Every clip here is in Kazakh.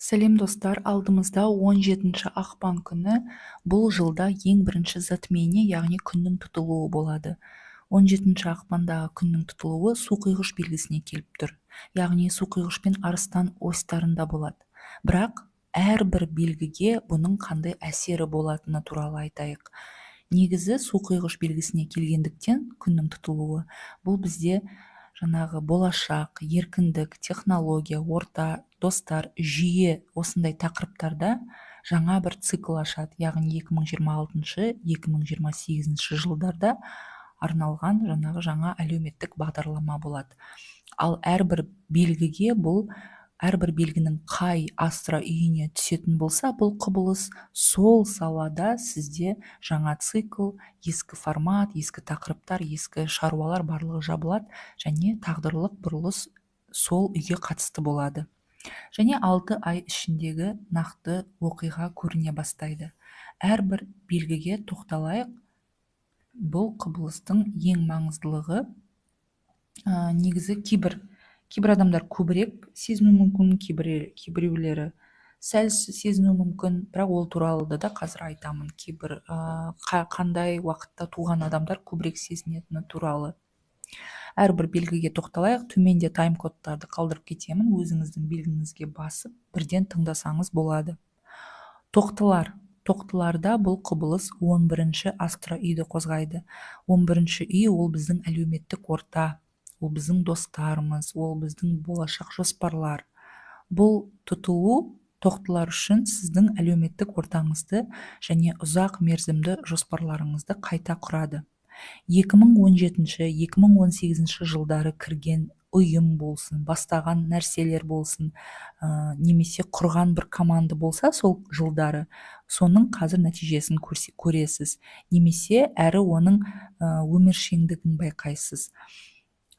Сәлем достар, алдымызда 17 ақпан күні бұл жылда ең бірінші затмение, яғни күннің тұтылуы болады. 17 ақпандағы күннің тұтылуы суқұйғыш белгісіне келіп тұр. Яғни суқұйғыш пен арыстан осьтарында болады. Бірақ әрбір белгіге бұның қандай әсері болатыны туралы айтайық. Негізі суқұйғыш белгісіне келгендіктен күннің тұтылуы бұл бізде жаңағы болашақ, еркіндік, технология, орта, достар, жүйе осындай тақырыптарда жаңа бір цикл ашады. Яғни 2026-2028 жылдарда арналған жаңа әлеуметтік бағдарлама болады. Ал әрбір белгінің қай астра үйіне түсетін болса, бұл құбылыс сол салада сізде жаңа цикл, ескі формат, ескі тақырыптар, ескі шаруалар барлығы жабылады және тағдырлық бұрылыс сол үйге қатысты болады. Және 6 ай ішіндегі нақты оқиға көріне бастайды. Әрбір белгіге тоқталайық. Бұл құбылыстың ең маңыздылығы негізі кейбір адамдар көбірек сезіну мүмкін, кейбіреулері сәл сезіну мүмкін, бірақ ол туралы да қазір айтамын. Кейбір қандай уақытта туған адамдар көбірек сезінетіні туралы. Әрбір белгіге тоқталайық. Төменде тайм-кодтарды қалдырып кетемін. Өзіңіздің белгіңізге басып, бірден тыңдасаңыз болады. Тоқтыларда бұл құбылыс 11-ші астра үйді қозғайды. 11-ші үй ол біздің әлеуметтік орта, ол біздің достарымыз, ол біздің болашақ жоспарлар. Бұл тұтылу тоқтылар үшін сіздің әлеуметтік ортаңызды және ұзақ мерзімді жоспарларыңызды қайта құрады. 2017-2018 жылдары кірген ұйым болсын, бастаған нәрселер болсын, немесе құрған бір команда болса, сол жылдары соның қазір нәтижесін көресіз, немесе әрі оның өміршеңдігін байқайсыз,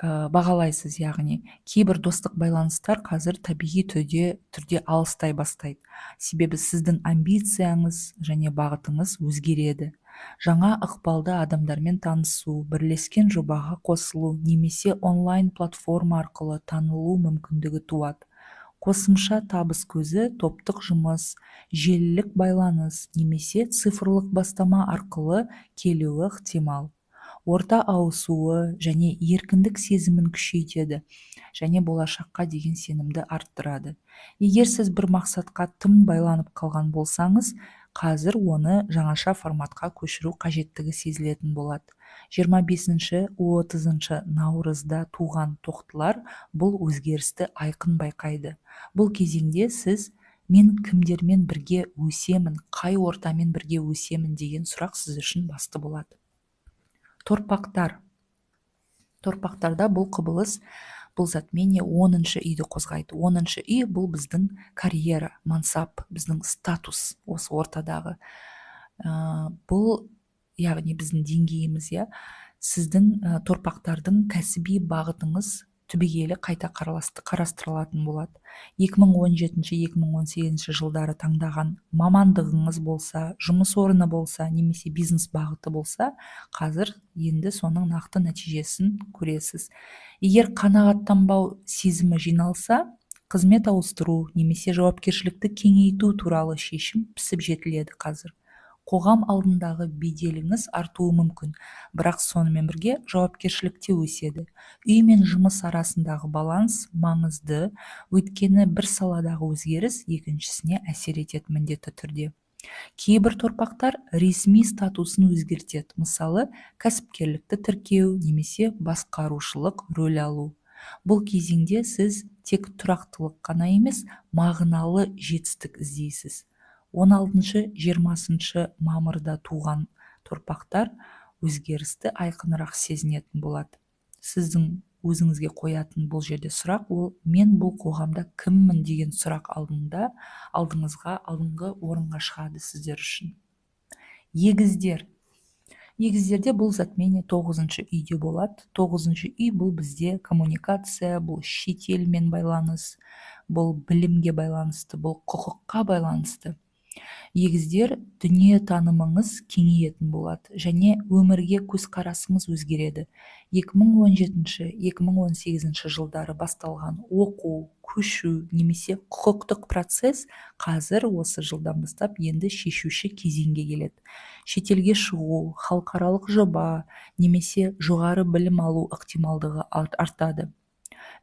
бағалайсыз. Яғни кейбір достық байланыстар қазір табиғи түрде алыстай бастайды. Себебі сіздің амбицияңыз және бағытыңыз өзгереді. Жаңа ықпалды адамдармен танысу, бірлескен жобаға қосылу немесе онлайн платформа арқылы танылу мүмкіндігі туады. Қосымша табыс көзі, топтық жұмыс, желілік байланыс немесе цифрлық бастама арқылы келуі ықтимал. Орта ауысуы және еркіндік сезімін күшейтеді және болашаққа деген сенімді арттырады. Егер сіз бір мақсатқа тым байланып қалған болсаңыз, қазір оны жаңаша форматқа көшіру қажеттігі сезілетін болады. 25-30 наурызда туған тоқтылар бұл өзгерісті айқын байқайды. Бұл кезеңде сіз мен кімдермен бірге өсемін, қай ортамен бірге өсемін деген сұрақ сіз үшін басты болады. Торпақтарда бұл құбылыс, бұл затмение 10-шы үйді қозғайды. 10-шы үй бұл біздің карьера, мансап, біздің статус осы ортадағы. Бұл, яғни біздің деңгейіміз, сіздің торпақтардың кәсіби бағытыңыз түбегейлі қайта қарастырылатын болады. 2017-2018 жылдары таңдаған мамандығыңыз болса, жұмыс орны болса, немесе бизнес бағыты болса, қазір енді соның нақты нәтижесін көресіз. Егер қанағаттанбау сезімі жиналса, қызмет ауыстыру немесе жауапкершілікті кеңейту туралы шешім пісіп жетіледі қазір. Қоғам алдындағы беделіңіз артуы мүмкін, бірақ сонымен бірге жауапкершілікте өседі. Үй мен жұмыс арасындағы баланс маңызды, өйткені бір саладағы өзгеріс екіншісіне әсер етеді міндетті түрде. Кейбір торпақтар ресми статусын өзгертеді, мысалы, кәсіпкерлікті тіркеу немесе басқарушылық рөл алу. Бұл кезеңде сіз тек тұрақтылық қана емес, мағыналы жетістік іздейсіз. 16-20 мамырда туған торпақтар өзгерісті айқынырақ сезінетін болады. Сіздің өзіңізге қоятын бұл жерде сұрақ, ол мен бұл қоғамда кіммін деген сұрақ алдыңғы орынға шығады сіздер үшін. Егіздерде бұл затмение 9-шы үйде болады. 9-шы үй бұл бізде коммуникация, бұл шетелмен байланыс, бұл білімге байланысты, бұл құқыққа байланысты. егіздер дүние танымыңыз кеңейетін болады және өмірге көзқарасыңыз өзгереді. 2017-2018 жылдары басталған оқу, көшу немесе құқықтық процесс қазір осы жылдан бастап енді шешуші кезеңге келеді. Шетелге шығу, халықаралық жоба немесе жоғары білім алу ықтималдығы артады.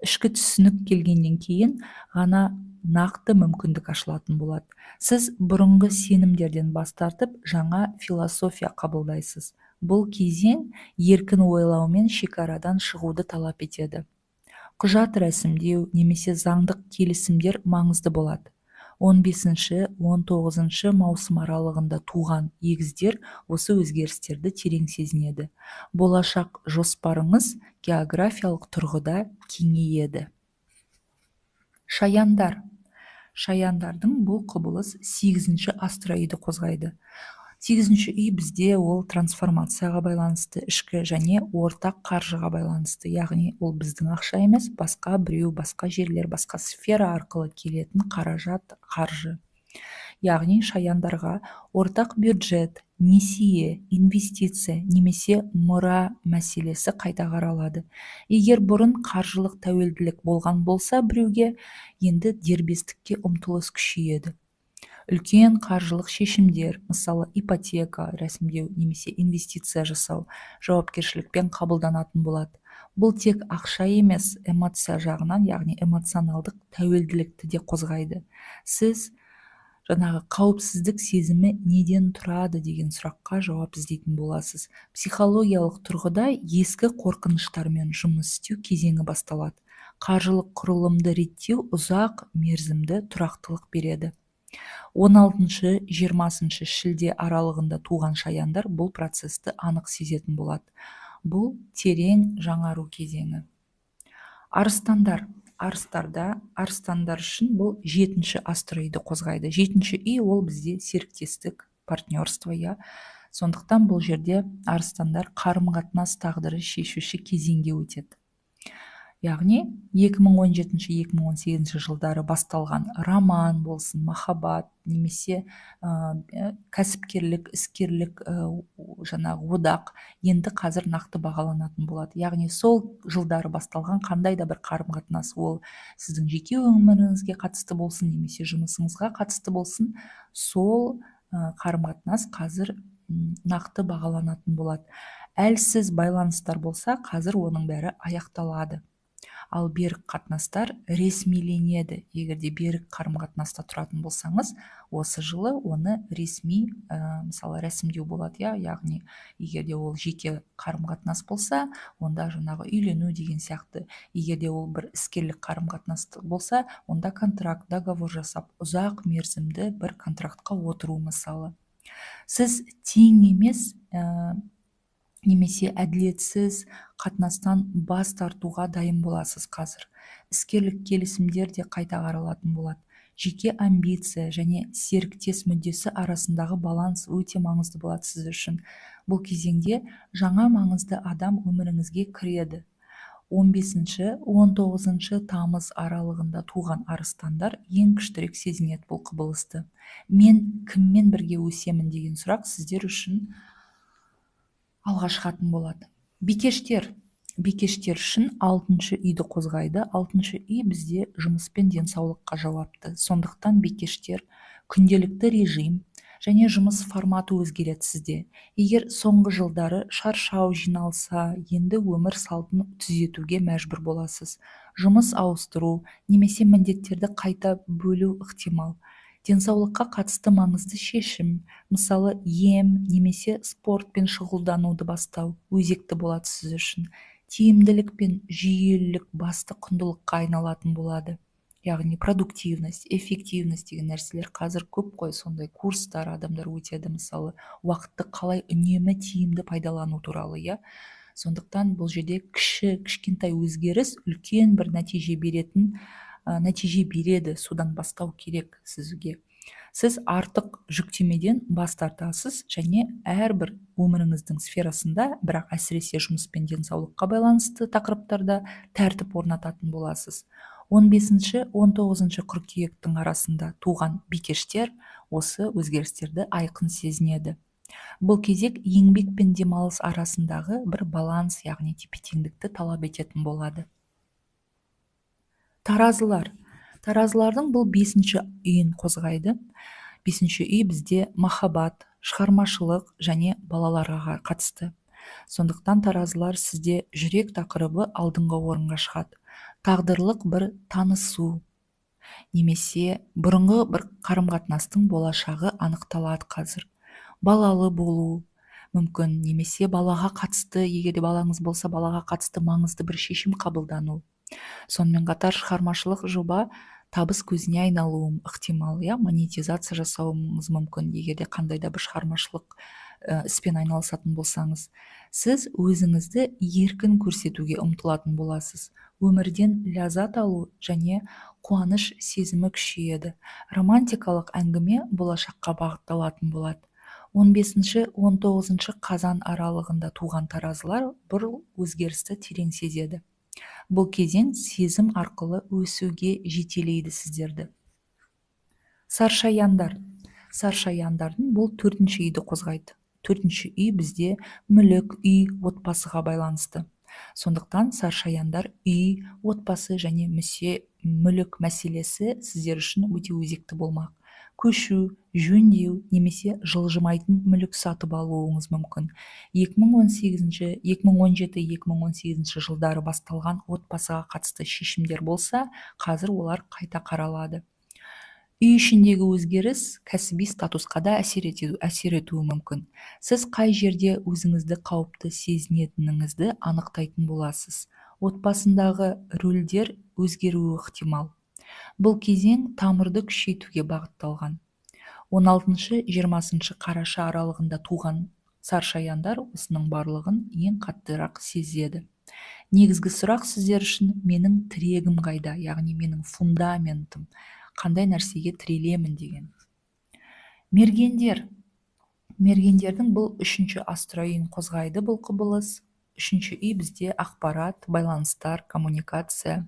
Ішкі түсінік келгеннен кейін ғана нақты мүмкіндік ашылатын болады. Сіз бұрынғы сенімдерден бас тартып, жаңа философия қабылдайсыз. Бұл кезең еркін ойлау мен шекарадан шығуды талап етеді. Құжат рәсімдеу немесе заңдық келісімдер маңызды болады. 15-19 маусым аралығында туған егіздер осы өзгерістерді терең сезінеді. Болашақ жоспарыңыз географиялық тұрғыда кеңейеді. Шаяндар. Шаяндардың бұл құбылыс 8-ші астероиді қозғайды. 8-ші үй бізде ол трансформацияға байланысты, ішкі және ортақ қаржыға байланысты. Яғни ол біздің ақша емес, басқа біреу, басқа жерлер, басқа сфера арқылы келетін қаражат, қаржы. Яғни шаяндарға ортақ бюджет, несие, инвестиция немесе мұра мәселесі қайта қаралады. Егер бұрын қаржылық тәуелділік болған болса біреуге, енді дербестікке ұмтылыс күшейеді. Үлкен қаржылық шешімдер, мысалы ипотека рәсімдеу немесе инвестиция жасау, жауапкершілікпен қабылданатын болады. Бұл тек ақша емес, эмоция жағынан, яғни эмоционалдық тәуелділікті де қозғайды. Сіз жаңағы қауіпсіздік сезімі неден тұрады деген сұраққа жауап іздейтін боласыз. Психологиялық тұрғыда ескі қорқыныштармен жұмыс істеу кезеңі басталады. Қаржылық құрылымды реттеу ұзақ мерзімді тұрақтылық береді. 16-20 шілде аралығында туған шаяндар бұл процесті анық сезетін болады. Бұл терең жаңару кезеңі. Арыстандар. Арыстандар үшін бұл 7-ші астероиді қозғайды. 7-ші үй ол бізде серіктестік, партнерство, сондықтан бұл жерде арыстандар қарым-қатынас тағдыры шешуші кезеңге өтеді. Яғни 2017-2018 жылдары басталған роман болсын, махаббат немесе кәсіпкерлік, іскерлік жаңағы одақ енді қазір нақты бағаланатын болады. Яғни сол жылдары басталған қандай да бір қарым-қатынас, ол сіздің жеке өміріңізге қатысты болсын немесе жұмысыңызға қатысты болсын, сол қарым-қатынас қазір нақты бағаланатын болады. Әлсіз байланыстар болса, қазір оның бәрі аяқталады. Ал берік қатынастар ресмиленеді. Егерде берік қарым-қатынаста тұратын болсаңыз, осы жылы оны ресми, мысалы рәсімдеу болады, яғни егерде ол жеке қарым-қатынас болса, онда жаңағы үйлену деген сияқты. Егерде ол бір іскерлік қарым-қатынас болса, онда контракт, договор жасап, ұзақ мерзімді бір контрактқа отыру мысалы. Сіз тең емес немесе әділетсіз қатынастан бас тартуға дайын боласыз қазір. Іскерлік келісімдер де қайта қаралатын болады. Жеке амбиция және серіктес мүддесі арасындағы баланс өте маңызды болады сіз үшін. Бұл кезеңде жаңа маңызды адам өміріңізге кіреді. 15-19 тамыз аралығында туған арыстандар ең күштірек сезінеді бұл құбылысты. Мен кіммен бірге өсемін деген сұрақ сіздер үшін алға шығатын болады. Бикештер үшін 6-шы үйді қозғайды. 6-шы үй бізде жұмыс пен денсаулыққа жауапты. Сондықтан бикештер күнделікті режим және жұмыс форматы өзгереді сізде. Егер соңғы жылдары шаршау жиналса, енді өмір салтын түзетуге мәжбүр боласыз. Жұмыс ауыстыру немесе міндеттерді қайта бөлу ықтимал. Денсаулыққа қатысты маңызды шешім, мысалы ем немесе спортпен шұғылдануды бастау өзекті болады сіз үшін. Тиімділік пен жүйелілік басты құндылыққа айналатын болады. Яғни продуктивность, эффективность деген нәрселер қазір көп қой, сондай курстар адамдар өтеді, мысалы уақытты қалай үнемі тиімді пайдалану туралы, Сондықтан бұл жерде кішкентай өзгеріс үлкен бір нәтиже береді, содан бастау керек сізге. Сіз артық жүктемеден бас тартасыз және әрбір өміріңіздің сферасында, бірақ әсіресе жұмыс пен денсаулыққа байланысты тақырыптарда тәртіп орнататын боласыз. 15-19 қыркүйектің арасында туған бикештер осы өзгерістерді айқын сезінеді. Бұл кезек еңбек пен демалыс арасындағы бір баланс, яғни тепе-теңдікті талап ететін болады. Таразылардың бұл 5-ші үйін қозғайды. 5-ші үй бізде махаббат, шығармашылық және балаларға қатысты. Сондықтан таразылар сізде жүрек тақырыбы алдыңғы орынға шығады. Тағдырлық бір танысу немесе бұрынғы бір қарым-қатынастың болашағы анықталады қазір. Балалы болу мүмкін, немесе балаға қатысты, егер де балаңыз болса, балаға қатысты маңызды бір шешім қабылдану. Сонымен қатар шығармашылық жоба табыс көзіне айналуы ықтимал, монетизация жасауыңыз мүмкін, егер де қандай да бір шығармашылық іспен айналысатын болсаңыз. Сіз өзіңізді еркін көрсетуге ұмтылатын боласыз. Өмірден ләззат алу және қуаныш сезімі күшейеді. Романтикалық әңгіме болашаққа бағытталатын болады. 15-19 қазан аралығында туған таразылар бұл өзгерісті терең сезеді. Бұл кезең сезім арқылы өсуге жетелейді сіздерді. Саршаяндардың бұл 4-ші үйді қозғайды. 4-ші үй бізде мүлік, үй, отбасыға байланысты. Сондықтан саршаяндар үй, отбасы және мүлік мәселесі сіздер үшін өте өзекті болмақ. Көшу, жөндеу немесе жылжымайтын мүлік сатып алуыңыз мүмкін. 2017-2018 жылдары басталған отбасыға қатысты шешімдер болса, қазір олар қайта қаралады. Үй ішіндегі өзгеріс кәсіби статусқа да әсер етуі мүмкін. Сіз қай жерде өзіңізді қауіпті сезінетініңізді анықтайтын боласыз. Отбасындағы рөлдер өзгеруі ықтимал. Бұл кезең тамырды күшейтуге бағытталған. 16-20 қараша аралығында туған саршаяндар осының барлығын ең қаттырақ сезеді. Негізгі сұрақ сіздер үшін: менің тірегім қайда, яғни менің фундаментім, қандай нәрсеге тірелемін деген. Мергендердің бұл 3-ші астройын қозғайды бұл құбылыс. 3-ші үй бізде ақпарат, байланыстар, коммуникация.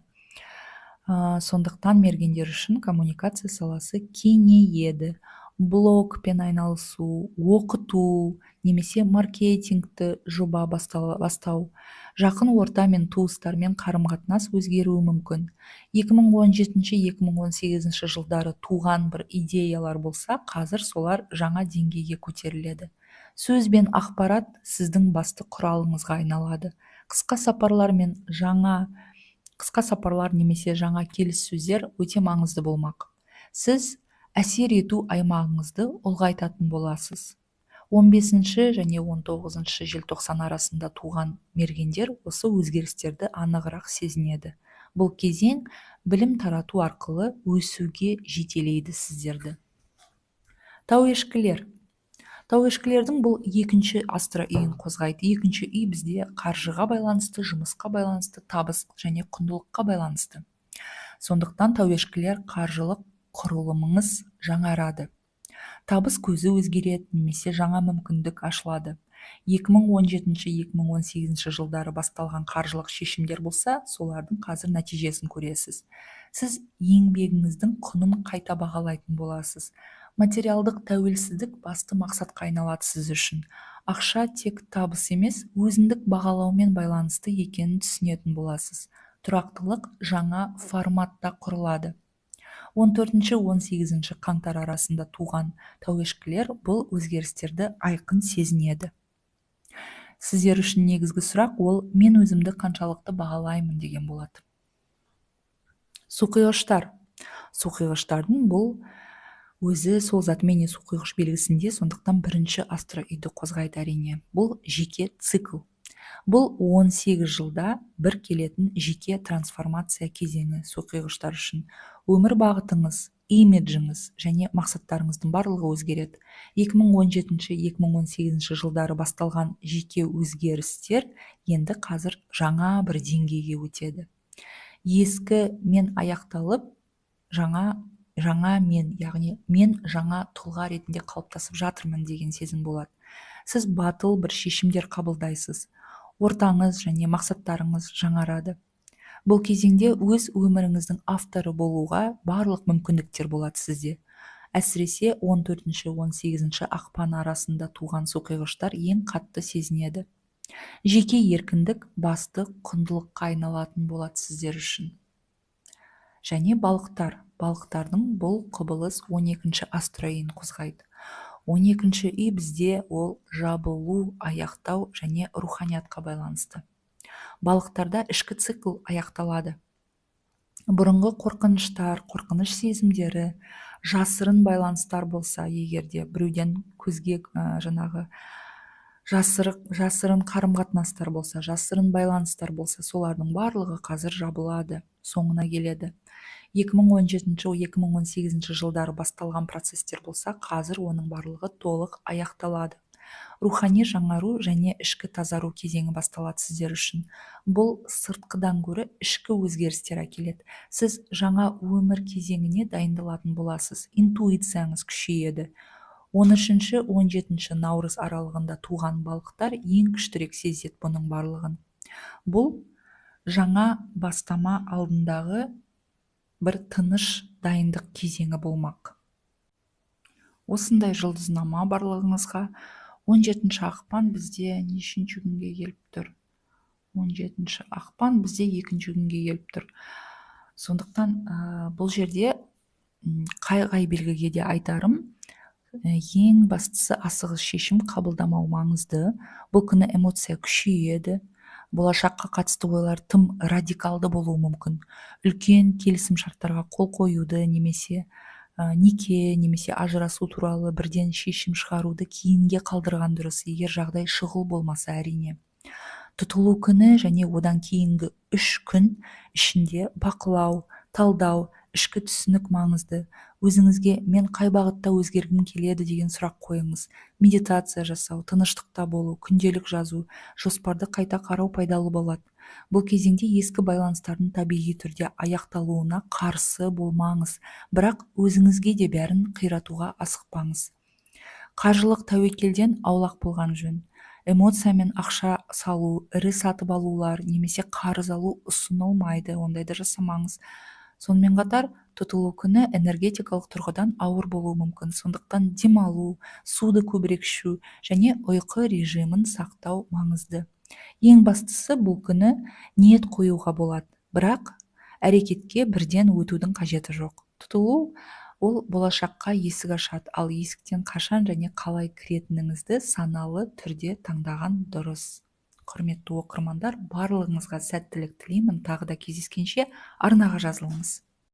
Сондықтан мергендер үшін коммуникация саласы кеңейеді. Блогпен айналысу, оқыту немесе маркетингті жоба бастау, жақын орта мен туыстармен қарым-қатынас өзгеруі мүмкін. 2017-2018 жылдары туған бір идеялар болса, қазір солар жаңа деңгейге көтеріледі. Сөз бен ақпарат сіздің басты құралыңызға айналады. Қысқа сапарлар немесе жаңа келіссөздер өте маңызды болмақ. Сіз әсер ету аймағыңызды ұлғайтатын боласыз. 15 және 19 желтоқсан арасында туған мергендер осы өзгерістерді анығырақ сезінеді. Бұл кезең білім тарату арқылы өсуге жетелейді сіздерді. Тауешкілердің бұл 2-ші астроүйін қозғайды. 2-ші үй бізде қаржыға байланысты, жұмысқа байланысты, табыс және құндылыққа байланысты. Сондықтан тауешкілер қаржылық құрылымыңыз жаңарады. Табыс көзі өзгереді немесе жаңа мүмкіндік ашылады. 2017-2018 жылдары басталған қаржылық шешімдер болса, солардың қазір нәтижесін көресіз. Сіз еңбегіңіздің құнын қайта бағалайтын боласыз. Материалдық тәуелсіздік басты мақсатқа айналады сіз үшін. Ақша тек табыс емес, өзіндік бағалаумен байланысты екенін түсінетін боласыз. Тұрақтылық жаңа форматта құрылады. 14-18 қаңтар арасында туған тауешкілер бұл өзгерістерді айқын сезінеді. Сіздер үшін негізгі сұрақ ол: мен өзімді қаншалықты бағалаймын деген болады. Суқиғыштардың бұл өзі сол затмене суқиғыш белгісінде, сондықтан 1-ші астроүйді қозғайды әрине. Бұл жеке цикл. Бұл 18 жылда бір келетін жеке трансформация кезеңі суқиғыштар үшін. Өмір бағытыңыз, имиджіңіз және мақсаттарыңыздың барлығы өзгереді. 2017-2018 жылдары басталған жеке өзгерістер енді қазір жаңа бір деңгейге өтеді. Ескі мен аяқталып, жаңа мен, яғни мен жаңа тұлға ретінде қалыптасып жатырмын деген сезім болады. Сіз батыл бір шешімдер қабылдайсыз. Ортаңыз және мақсаттарыңыз жаңарады. Бұл кезеңде өз өміріңіздің авторы болуға барлық мүмкіндіктер болады сізде. Әсіресе 14-18 ақпан арасында туған суқиғыштар ең қатты сезінеді. Жеке еркіндік басты құндылыққа айналатын болады сіздер үшін. Және балықтардың бұл құбылыс 12-ші астройын қозғайды. 12-ші үй бізде ол жабылу, аяқтау және руханиятқа байланысты. Балықтарда ішкі цикл аяқталады. Бұрынғы қорқыныштар, қорқыныш сезімдері, жасырын байланыстар болса, егерде біреуден көзге жаңағы жасырын қарым-қатынастар болса, жасырын байланыстар болса, солардың барлығы қазір жабылады, соңына келеді. 2017-2018 жылдары басталған процестер болса, қазір оның барлығы толық аяқталады. Рухани жаңару және ішкі тазару кезеңі басталады сіздер үшін. Бұл сыртқыдан гөрі ішкі өзгерістер әкеледі. Сіз жаңа өмір кезеңіне дайындалатын боласыз. Интуицияңыз күшейеді. 13-17 наурыз аралығында туған балықтар ең күштірек сезеді бұның барлығын. Бұл жаңа бастама алдындағы бір тыныш дайындық кезеңі болмақ. Осындай жұлдызнама барлығыңызға 17 ақпан бізде нешінші күнге келіп тұр? 17 ақпан бізде 2-ші күнге келіп тұр. Сондықтан бұл жерде қай белгіге де айтарым, ең бастысы асығыс шешім қабылдамау маңызды. Бұл күні эмоция күшейеді. Болашаққа қатысты ойлар тым радикалды болуы мүмкін. Үлкен келісім шарттарға қол қоюды немесе неке немесе ажырасу туралы бірден шешім шығаруды кейінге қалдырған дұрыс, егер жағдай шұғыл болмаса әрине. Тұтылу күні және одан кейінгі 3 күн ішінде бақылау, талдау, ішкі түсінік маңызды. Өзіңізге мен қай бағытта өзгергім келеді деген сұрақ қойыңыз. Медитация жасау, тыныштықта болу, күнделік жазу, жоспарды қайта қарау пайдалы болады. Бұл кезеңде ескі байланыстардың табиғи түрде аяқталуына қарсы болмаңыз, бірақ өзіңізге де бәрін қиратуға асықпаңыз. Қаржылық тәуекелден аулақ болған жөн. Эмоциямен ақша салу, ірі сатып алулар немесе қарыз алу ұсынылмайды, ондайды жасамаңыз. Сонымен қатар, тұтылу күні энергетикалық тұрғыдан ауыр болуы мүмкін, сондықтан демалу, суды көбірек ішу және ұйқы режимін сақтау маңызды. Ең бастысы, бұл күні ниет қоюға болады, бірақ әрекетке бірден өтудің қажеті жоқ. Тұтылу ол болашаққа есік ашады, ал есіктен қашан және қалай кіретініңізді саналы түрде таңдаған дұрыс. Құрметті оқырмандар, барлығыңызға сәттілік тілеймін. Тағы да кездескенше арнаға жазылыңыз.